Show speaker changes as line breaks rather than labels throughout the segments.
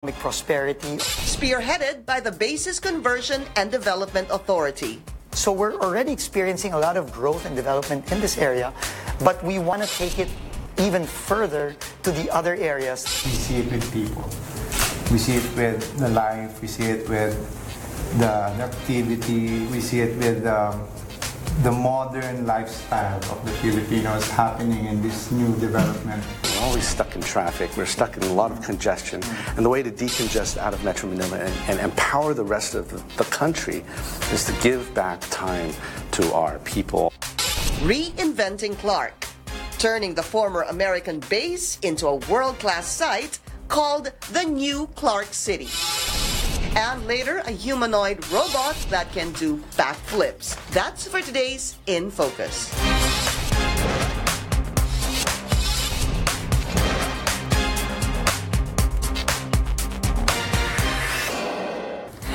prosperity.
Spearheaded by the Bases Conversion and Development Authority.
So we're already experiencing a lot of growth and development in this area, but we want to take it even further to the other areas.
We see it with people. We see it with the life. We see it with the activity. We see it with the modern lifestyle of the Filipinos happening in this new development.
We're always stuck in traffic. We're stuck in a lot of congestion. And the way to decongest out of Metro Manila and empower the rest of the country is to give back time to our people.
Reinventing Clark, turning the former American base into a world-class site called the New Clark City. And later, a humanoid robot that can do backflips. That's for today's In Focus.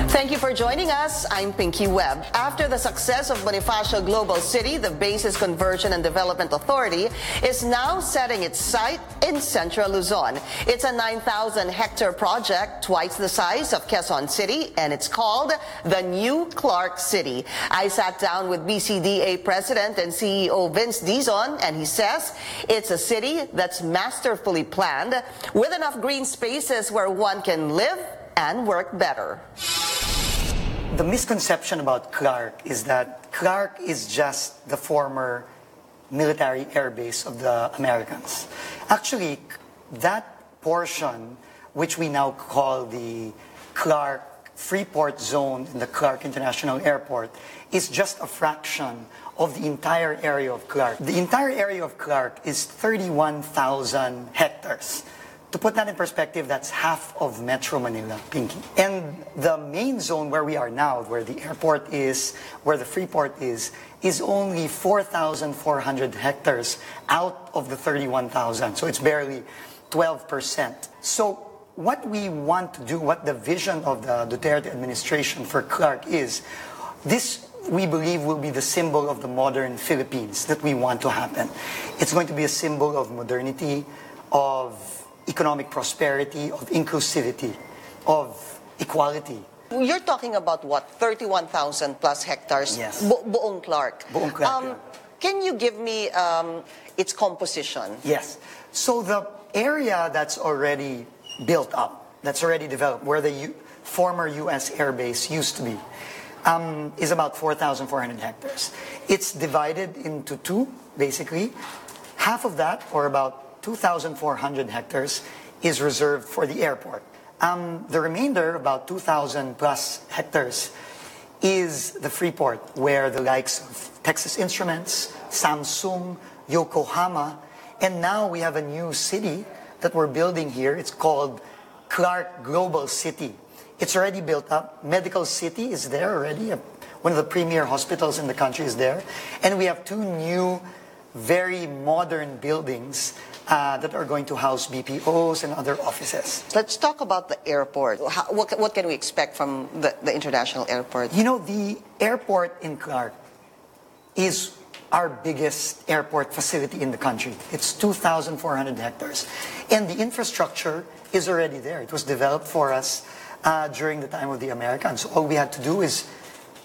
Thank you for joining us. I'm Pinky Webb. After the success of Bonifacio Global City, the Bases Conversion and Development Authority is now setting its sight in Central Luzon. It's a 9,000-hectare project, twice the size of Quezon City, and it's called the New Clark City. I sat down with BCDA President and CEO Vince Dizon, and he says it's a city that's masterfully planned with enough green spaces where one can live and work better.
The misconception about Clark is that Clark is just the former military air base of the Americans. Actually, that portion, which we now call the Clark Freeport Zone in the Clark International Airport, is just a fraction of the entire area of Clark. The entire area of Clark is 31,000 hectares. To put that in perspective, that's half of Metro Manila, Pinky. And the main zone where we are now, where the airport is, where the Freeport is only 4,400 hectares out of the 31,000. So it's barely 12%. So what we want to do, what the vision of the Duterte administration for Clark is, this we believe will be the symbol of the modern Philippines that we want to happen. It's going to be a symbol of modernity, of economic prosperity, of inclusivity, of equality.
You're talking about what, 31,000 plus hectares?
Yes.
Buong Clark.
Buong Clark.
Can you give me its composition?
Yes. So the area that's already built up, that's already developed, where the former U.S. Air Base used to be, is about 4,400 hectares. It's divided into two, basically. Half of that, or about 2,400 hectares, is reserved for the airport. The remainder, about 2,000 plus hectares, is the Freeport, where the likes of Texas Instruments, Samsung, Yokohama, and now we have a new city that we're building here. It's called Clark Global City. It's already built up. Medical City is there already. One of the premier hospitals in the country is there. And we have two new, very modern buildings that are going to house BPOs and other offices.
Let's talk about the airport. What can we expect from the international airport?
You know, the airport in Clark is our biggest airport facility in the country. It's 2,400 hectares. And the infrastructure is already there. It was developed for us during the time of the Americans. All we had to do is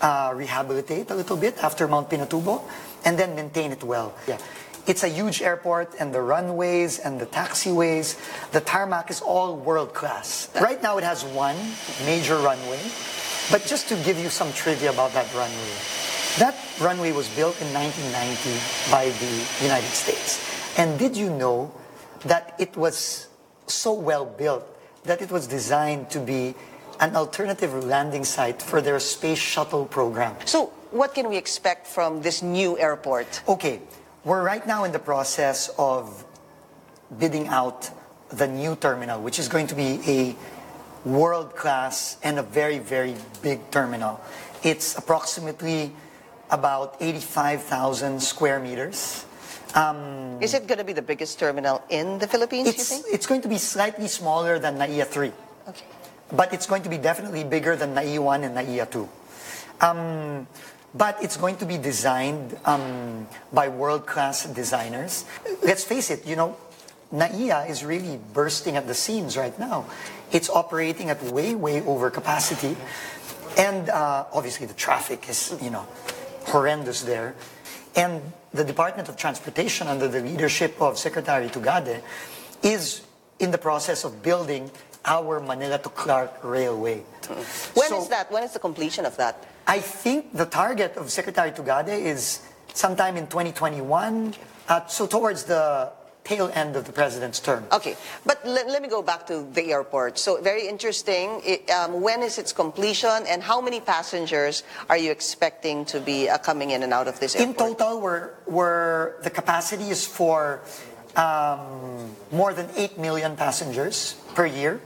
rehabilitate a little bit after Mount Pinatubo and then maintain it well. Yeah. It's a huge airport, and the runways and the taxiways, the tarmac is all world-class. Right now it has one major runway, but just to give you some trivia about that runway was built in 1990 by the United States. And did you know that it was so well built that it was designed to be an alternative landing site for their space shuttle program?
So what can we expect from this new airport?
Okay. We're right now in the process of bidding out the new terminal, which is going to be a world-class and a very, very big terminal. It's approximately about 85,000 square meters.
Is it going to be the biggest terminal in the Philippines, you think?
It's going to be slightly smaller than NAIA 3.
Okay.
But it's going to be definitely bigger than NAIA 1 and NAIA 2. But it's going to be designed by world-class designers. Let's face it, you know, NAIA is really bursting at the seams right now. It's operating at way over capacity. And obviously the traffic is, horrendous there. And the Department of Transportation, under the leadership of Secretary Tugade, is in the process of building our Manila to Clark Railway.
When is that? When is the completion of that?
I think the target of Secretary Tugade is sometime in 2021, so towards the tail end of the president's term.
Okay, but let me go back to the airport. So very interesting. When is its completion, and how many passengers are you expecting to be coming in and out of this airport?
In total, the capacity is for more than 8 million passengers per year.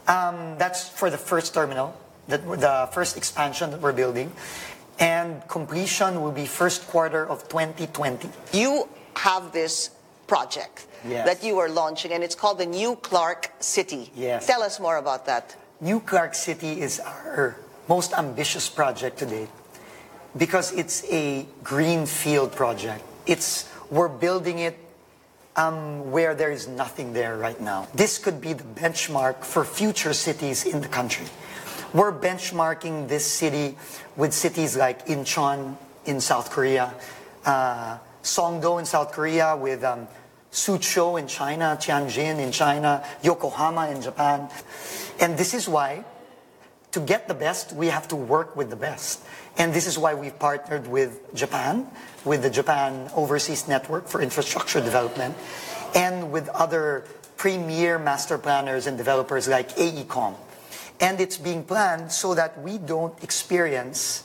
That's for the first terminal, the first expansion that we're building. And completion will be first quarter of 2020.
You have this project that you are launching, and it's called the New Clark City.
Yes.
Tell us more about that.
New Clark City is our most ambitious project to date because it's a greenfield project. We're building it where there is nothing there right now. This could be the benchmark for future cities in the country. We're benchmarking this city with cities like Incheon in South Korea, Songdo in South Korea, with Suzhou in China, Tianjin in China, Yokohama in Japan. And this is why, to get the best, we have to work with the best. And this is why we've partnered with Japan, with the Japan Overseas Network for Infrastructure Development, and with other premier master planners and developers like AECOM. And it's being planned so that we don't experience,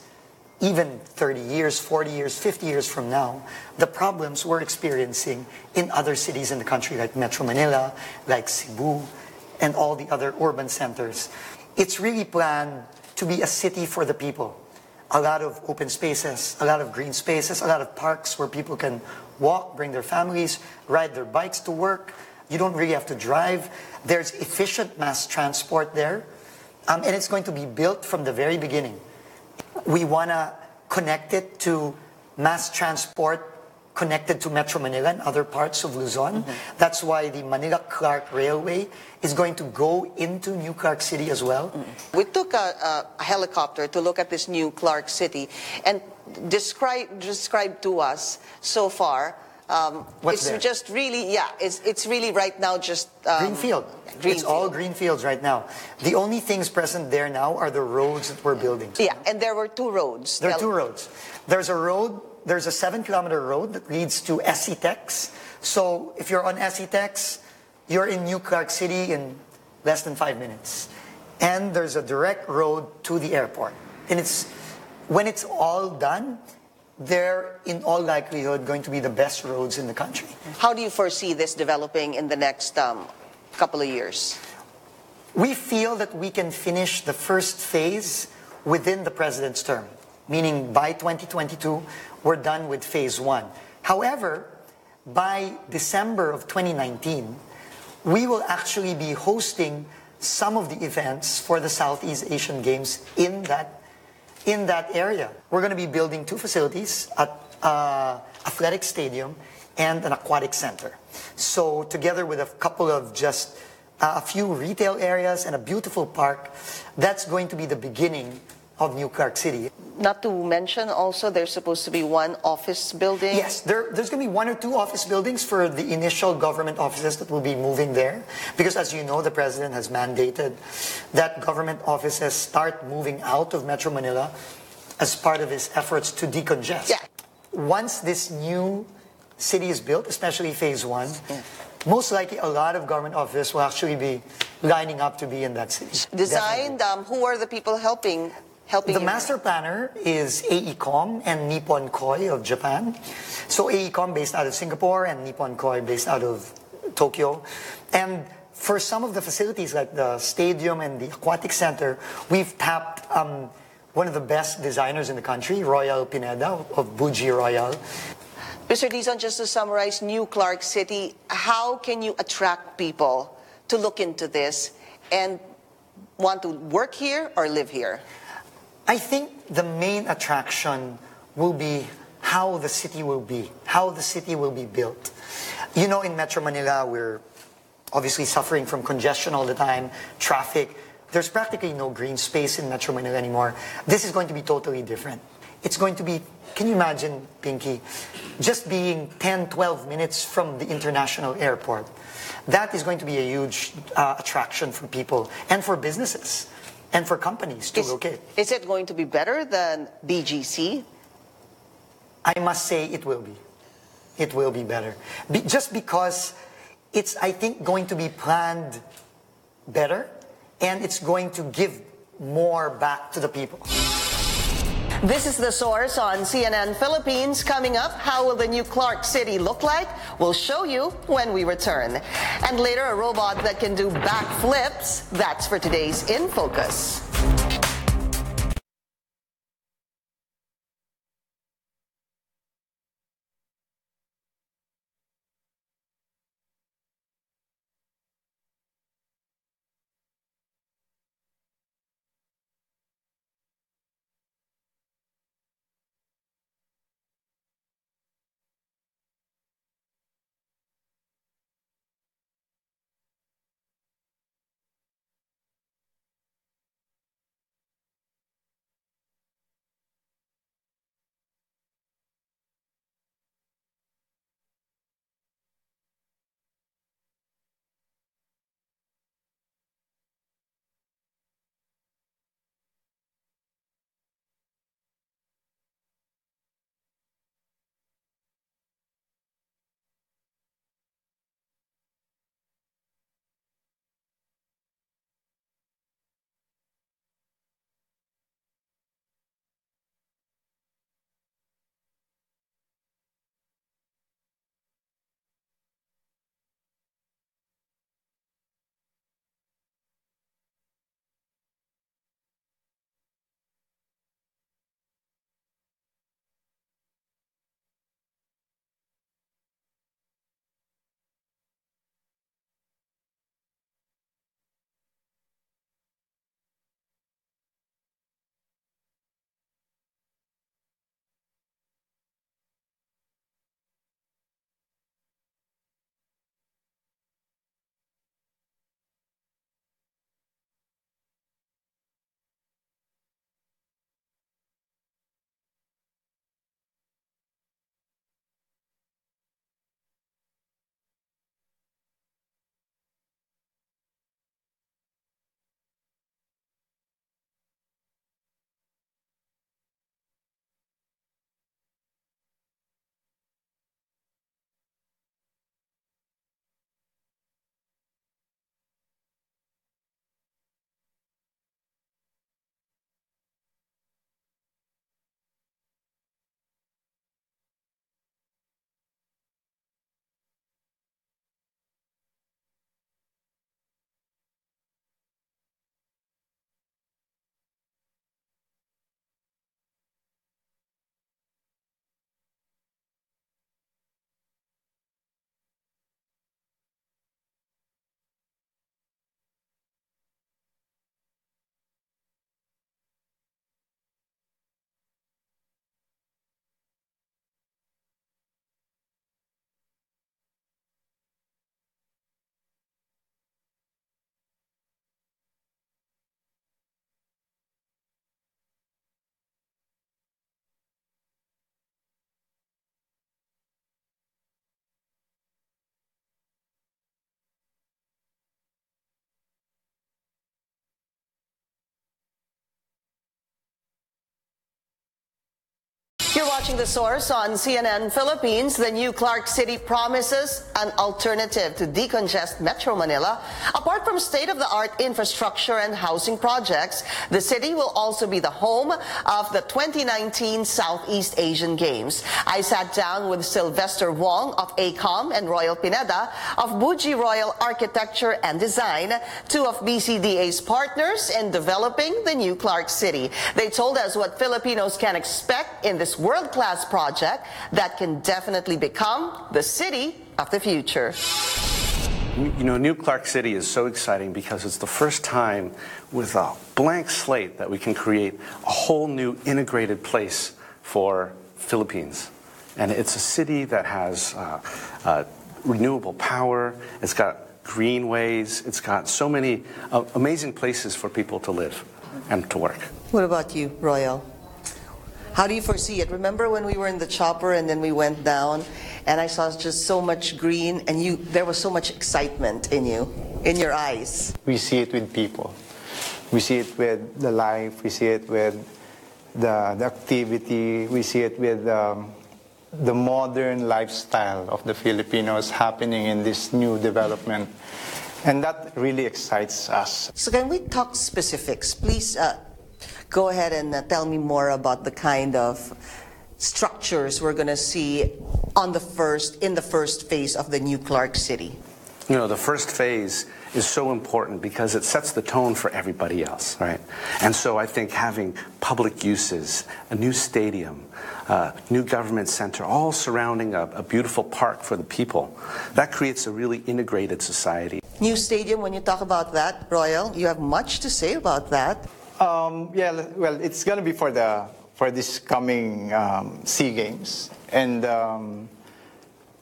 even 30 years, 40 years, 50 years from now, the problems we're experiencing in other cities in the country, like Metro Manila, like Cebu, and all the other urban centers. It's really planned to be a city for the people. A lot of open spaces, a lot of green spaces, a lot of parks where people can walk, bring their families, ride their bikes to work. You don't really have to drive. There's efficient mass transport there. And it's going to be built from the very beginning. We want to connect it to mass transport connected to Metro Manila and other parts of Luzon. That's why the Manila-Clark Railway is going to go into New Clark City as well.
We took a helicopter to look at this New Clark City and describe to us so far.
What's
it's
there?
Just really, it's really right now just
Greenfield. It's all green fields right now. The only things present there now are the roads that we're building.
Yeah, and there were two roads.
There are two roads. There's a 7-kilometer road that leads to SCTEX. So if you're on SCTEX, you're in New Clark City in less than 5 minutes. And there's a direct road to the airport. And when it's all done, they're in all likelihood going to be the best roads in the country.
How do you foresee this developing in the next couple of years?
We feel that we can finish the first phase within the president's term, meaning by 2022, we're done with phase 1. However, by December of 2019, we will actually be hosting some of the events for the Southeast Asian Games in that area. We're going to be building 2 facilities, an athletic stadium and an aquatic center. So together with a couple of just a few retail areas and a beautiful park, that's going to be the beginning of New Clark City.
Not to mention also there's supposed to be 1 office building.
Yes, there's going to be 1 or 2 office buildings for the initial government offices that will be moving there. Because as you know, the president has mandated that government offices start moving out of Metro Manila as part of his efforts to decongest.
Yeah.
Once this new city is built, especially phase 1, most likely a lot of government offices will actually be lining up to be in that city.
Designed, who are the people helping
The
you?
master planner is AECOM and Nippon Koi of Japan. So AECOM based out of Singapore and Nippon Koi based out of Tokyo. And for some of the facilities like the stadium and the aquatic center, we've tapped one of the best designers in the country, Royal Pineda of Buji Royal.
Mr. Dizon, just to summarize, New Clark City, how can you attract people to look into this and want to work here or live here?
I think the main attraction will be how the city will be, how the city will be built. You know, in Metro Manila, we're obviously suffering from congestion all the time, traffic. There's practically no green space in Metro Manila anymore. This is going to be totally different. It's going to be, can you imagine, Pinky, just being 10, 12 minutes from the international airport? That is going to be a huge attraction for people and for businesses and for companies to locate.
Is it going to be better than BGC?
I must say it will be. It will be better. Just because it's, I think, going to be planned better, and it's going to give more back to the people.
This is The Source on CNN Philippines. Coming up, how will the new Clark City look like? We'll show you when we return. And later, a robot that can do backflips. That's for today's In Focus. You're watching The Source on CNN Philippines. The new Clark City promises an alternative to decongest Metro Manila. Apart from state-of-the-art infrastructure and housing projects, the city will also be the home of the 2019 Southeast Asian Games. I sat down with Sylvester Wong of ACOM and Royal Pineda of Buji Royal Architecture and Design, two of BCDA's partners in developing the new Clark City. They told us what Filipinos can expect in this world-class project that can definitely become the city of the future.
You know, New Clark City is so exciting because it's the first time with a blank slate that we can create a whole new integrated place for Philippines. And it's a city that has renewable power, it's got greenways, it's got so many amazing places for people to live and to work.
What about you, Royal? How do you foresee it? Remember when we were in the chopper and then we went down and I saw just so much green and there was so much excitement in you, in your eyes.
We see it with people. We see it with the life. We see it with the activity. We see it with the modern lifestyle of the Filipinos happening in this new development. And that really excites us.
So can we talk specifics? Please go ahead and tell me more about the kind of structures we're going to see in the first phase of the new Clark City.
You know, the first phase is so important because it sets the tone for everybody else, right? And so I think having public uses, a new stadium, new government center, all surrounding a beautiful park for the people, that creates a really integrated society.
New stadium, when you talk about that, Royal, you have much to say about that.
Yeah, well, it's going to be for this coming SEA Games, and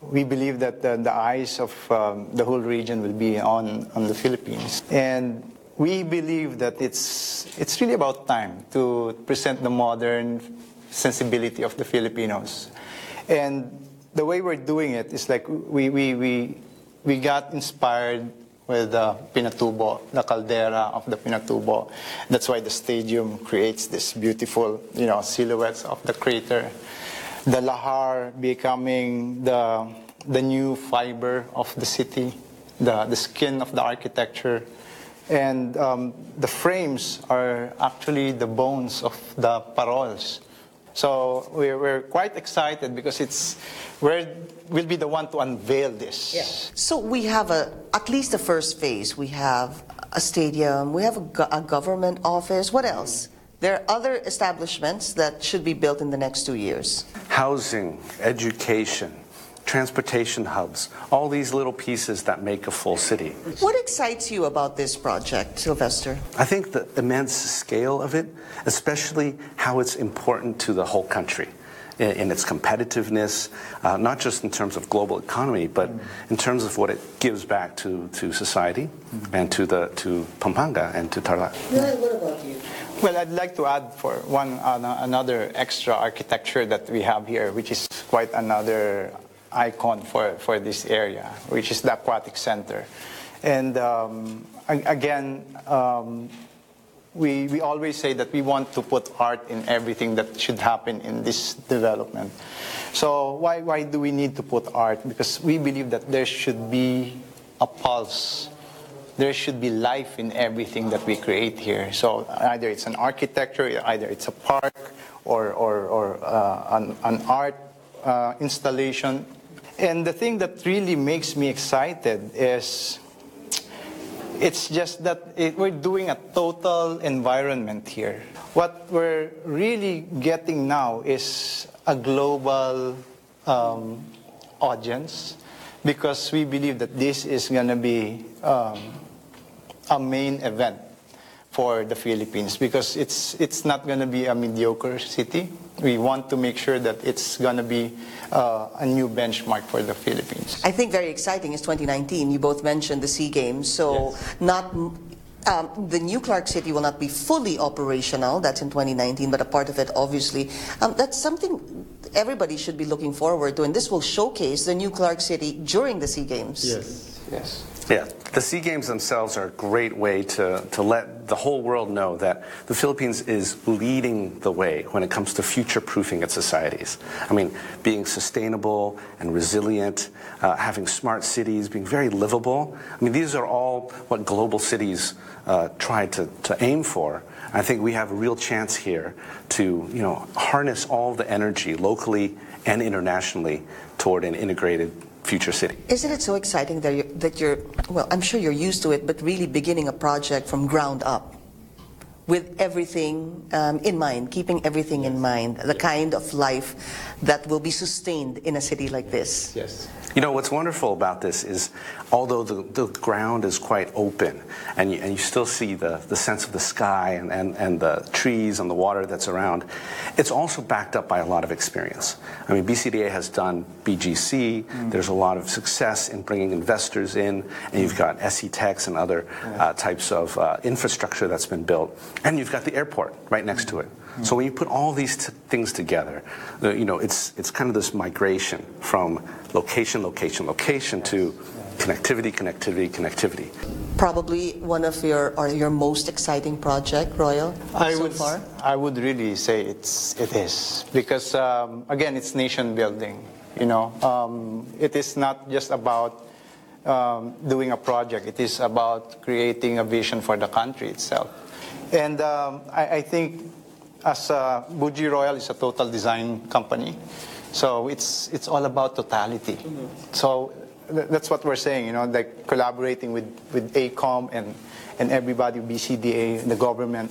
we believe that the eyes of the whole region will be on the Philippines, and we believe that it's really about time to present the modern sensibility of the Filipinos, and the way we're doing it is like we got inspired with Pinatubo, the caldera of the Pinatubo. That's why the stadium creates this beautiful, silhouettes of the crater. The lahar becoming the new fiber of the city, the skin of the architecture. And the frames are actually the bones of the paroles. So we're quite excited because we'll be the one to unveil this.
Yes. So we have at least the first phase. We have a stadium, we have a government office. What else? There are other establishments that should be built in the next 2 years.
Housing, education, transportation hubs, all these little pieces that make a full city.
What excites you about this project, Sylvester?
I think the immense scale of it, especially how it's important to the whole country in its competitiveness, not just in terms of global economy, but in terms of what it gives back to society and to Pampanga and to Tarlac.
What about you?
Well, I'd like to add for another extra architecture that we have here, which is quite another icon for this area, which is the Aquatic Center. And again, we always say that we want to put art in everything that should happen in this development. So why do we need to put art? Because we believe that there should be a pulse. There should be life in everything that we create here. So either it's an architecture, either it's a park, or an art installation. And the thing that really makes me excited is it's just that we're doing a total environment here. What we're really getting now is a global audience, because we believe that this is going to be a main event for the Philippines, because it's not going to be a mediocre city. We want to make sure that it's going to be a new benchmark for the Philippines.
I think very exciting is 2019. You both mentioned the SEA Games, so yes. The new Clark City will not be fully operational. That's in 2019, but a part of it, obviously. That's something everybody should be looking forward to, and this will showcase the new Clark City during the SEA Games.
Yes. Yes.
Yeah, the SEA Games themselves are a great way to let the whole world know that the Philippines is leading the way when it comes to future-proofing its societies. I mean, being sustainable and resilient, having smart cities, being very livable. I mean, these are all what global cities try to aim for. I think we have a real chance here to, harness all the energy locally and internationally toward an integrated future city.
Isn't it so exciting that you're, well, I'm sure you're used to it, but really beginning a project from ground up? with everything in mind, keeping everything in mind, the kind of life that will be sustained in a city like this.
Yes.
You know, what's wonderful about this is, although the ground is quite open, and you still see the sense of the sky and the trees and the water that's around, it's also backed up by a lot of experience. I mean, BCDA has done BGC, there's a lot of success in bringing investors in, and you've got SE Techs and other types of infrastructure that's been built, and you've got the airport right next to it. So when you put all these things together, you know, it's kind of this migration from location to connectivity.
Probably one of your most exciting project, Royal, so far?
I would really say it is. Because, again, it's nation building. You know, it is not just about doing a project. It is about creating a vision for the country itself. And I think as Buji Royal is a total design company, so it's all about totality. So that's what we're saying, you know, like collaborating with AECOM and everybody, BCDA, the government.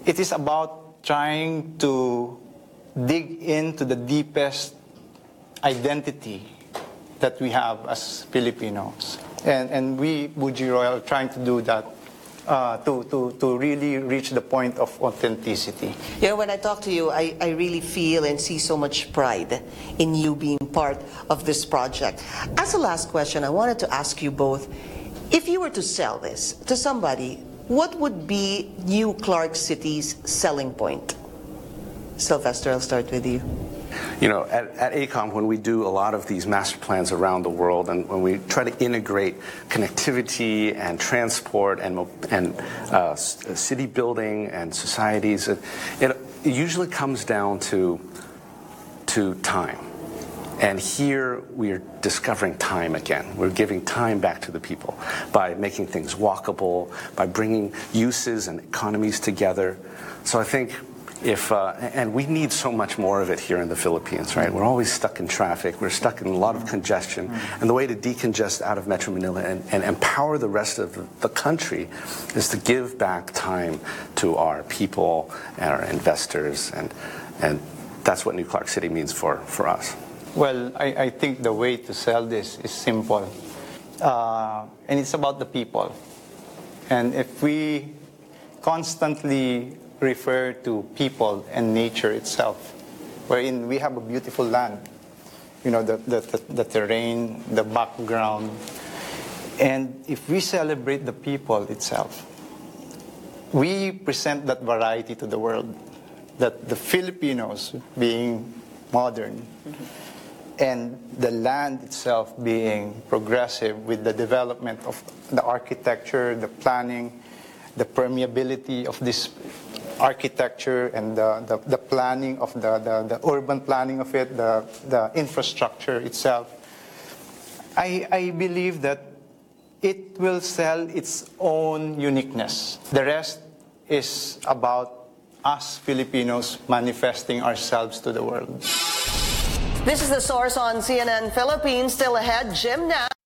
It is about trying to dig into the deepest identity that we have as Filipinos. And we, Buji Royal, are trying to do that to really reach the point of authenticity.
You know, when I talk to you, I really feel and see so much pride in you being part of this project. As a last question, I wanted to ask you both, if you were to sell this to somebody, what would be New Clark City's selling point? Sylvester, I'll start with you.
You know, at AECOM, when we do a lot of these master plans around the world, and when we try to integrate connectivity and transport and city building and societies, it usually comes down to time. And here we are discovering time again. We're giving time back to the people by making things walkable, by bringing uses and economies together. So I think and we need so much more of it here in the Philippines, right? We're always stuck in traffic. We're stuck in a lot of congestion. And the way to decongest out of Metro Manila and empower the rest of the country is to give back time to our people and our investors. And that's what New Clark City means for us.
Well, I think the way to sell this is simple. And it's about the people. And if we constantly refer to people and nature itself, wherein we have a beautiful land, you know, the terrain, the background, and if we celebrate the people itself, we present that variety to the world, that the Filipinos being modern, and the land itself being progressive with the development of the architecture, the planning, the permeability of this architecture and the planning of the urban planning of it, the infrastructure itself. I believe that it will sell its own uniqueness. The rest is about us Filipinos manifesting ourselves to the world.
This is The Source on CNN Philippines. Still ahead, Jim Nance